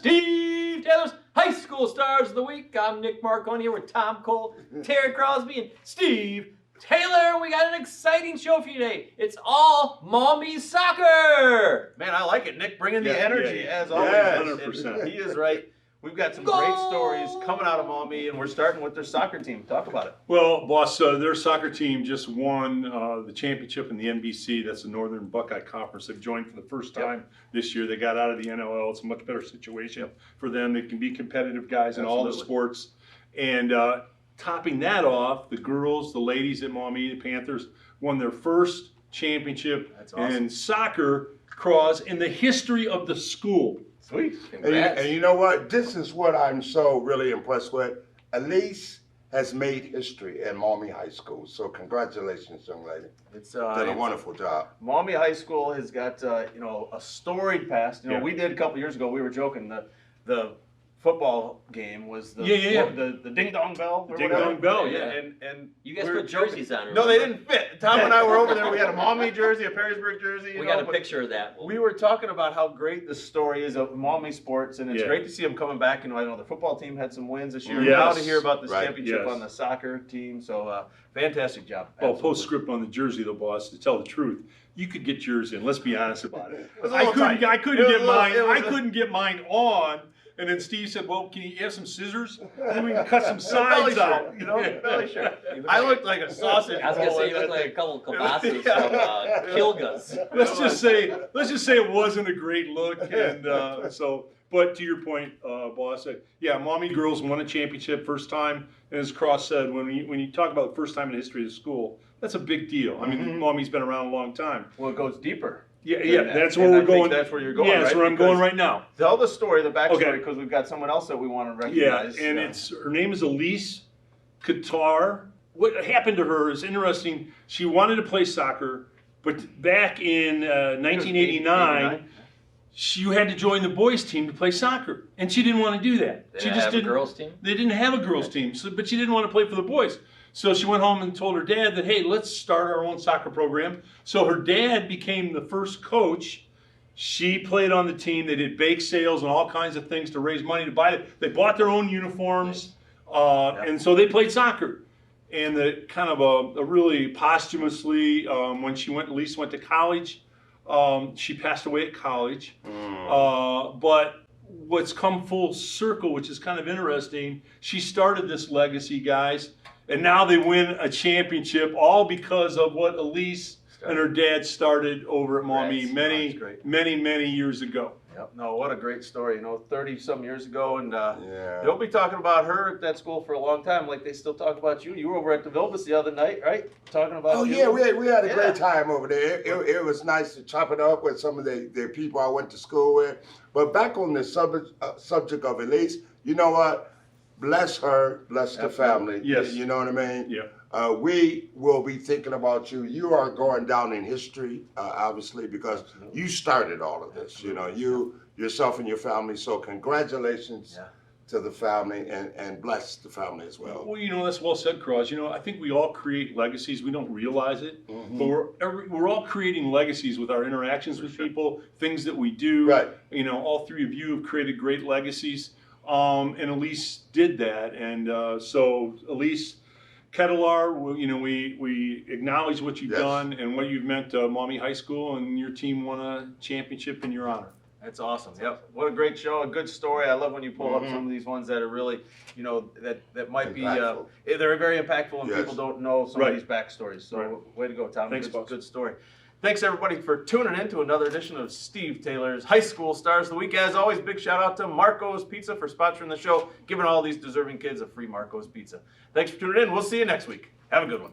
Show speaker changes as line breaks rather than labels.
Steve Taylor's High School Stars of the Week. I'm Nick Marconi here with Tom Cole, Terry Crosby, and Steve Taylor. We got an exciting show for you today. It's all Maumee soccer.
Man, I like it. Nick bringing the energy as always.
Yeah,
100%. He is right. We've got some great stories coming out of Maumee, and we're starting with their soccer team. Talk about it.
Well, boss, their soccer team just won the championship in the NBC. That's the Northern Buckeye Conference. They've joined for the first time this year. They got out of the NLL. It's a much better situation for them. They can be competitive guys in all the sports. And topping that off, the girls, the ladies at Maumee, the Panthers, won their first championship in soccer cross in the history of the school.
Sweet.
And you know what? This is what I'm so really impressed with. Elise has made history at Maumee High School. So congratulations, young lady.
It's
done a wonderful job.
Maumee High School has got a storied past. We did a couple years ago. We were joking the football game was the ding dong bell.
Ding dong bell,
And
you guys put jerseys on.
No, they didn't fit. Tom and I were over there. We had a Maumee jersey, a Perrysburg jersey.
We got a picture of that.
We were talking about how great the story is of Maumee sports, and it's great to see them coming back. I know the football team had some wins this year.
Yes.
Now to hear about this championship on the soccer team, so fantastic job.
Well, postscript on the jersey, though, boss. To tell the truth, you could get yours in. Let's be honest about it. I couldn't get mine on. And then Steve said, "Well, can you have some scissors? And we can cut some sides out."
Belly shirt. I looked like a sausage.
I was gonna say you look like a couple of kielbasa's from Kilga's.
Let's just say it wasn't a great look, and But to your point, boss, Maumee girls won a championship first time, and as Cross said, when you talk about the first time in the history of the school, that's a big deal. I mean, Maumee's been around a long time.
Well, it goes deeper.
That's where we're going.
That's where you're going.
Yeah, that's where I'm going right now.
Tell the story, the backstory, because we've got someone else that we want to recognize.
Yeah, and her name is Elise Qatar. What happened to her is interesting. She wanted to play soccer, but back in 1989, you had to join the boys' team to play soccer, and she didn't want to do that.
She just didn't. Girls' team.
They didn't have a girls' team, but she didn't want to play for the boys. So she went home and told her dad that, hey, let's start our own soccer program. So her dad became the first coach. She played on the team. They did bake sales and all kinds of things to raise money to buy it. They bought their own uniforms, and so they played soccer. And the kind of a really posthumously, when Elise went to college, she passed away at college. But what's come full circle, which is kind of interesting, she started this legacy, guys. And now they win a championship, all because of what Elise and her dad started over at Maumee many years ago.
Yep. No, what a great story. 30-some years ago, and they'll be talking about her at that school for a long time, like they still talk about you. You were over at the Vilbus the other night, right? Talking about you.
Yeah, we had a great time over there. It was nice to chop it up with some of the people I went to school with. But back on the subject of Elise, you know what? Bless her, bless the family.
Yes.
You know what I mean?
Yeah.
We will be thinking about you. You are going down in history, obviously, because you started all of this. You, yourself and your family. So congratulations to the family, and bless the family as well.
Well, that's well said, Cross. I think we all create legacies. We don't realize it, but we're all creating legacies with our interactions with people, things that we do.
Right.
All three of you have created great legacies. And Elise did that, and so Elise Kettler, we acknowledge what you've done and what you've meant to Maumee High School, and your team won a championship in your honor.
That's awesome. Yep. What a great show, a good story. I love when you pull up some of these ones that are really, that might be, they're very impactful, and people don't know some of these backstories. So way to go, Tom.
Thanks,
good story. Thanks, everybody, for tuning in to another edition of Steve Taylor's High School Stars of the Week. As always, big shout out to Marco's Pizza for sponsoring the show, giving all these deserving kids a free Marco's Pizza. Thanks for tuning in. We'll see you next week. Have a good one.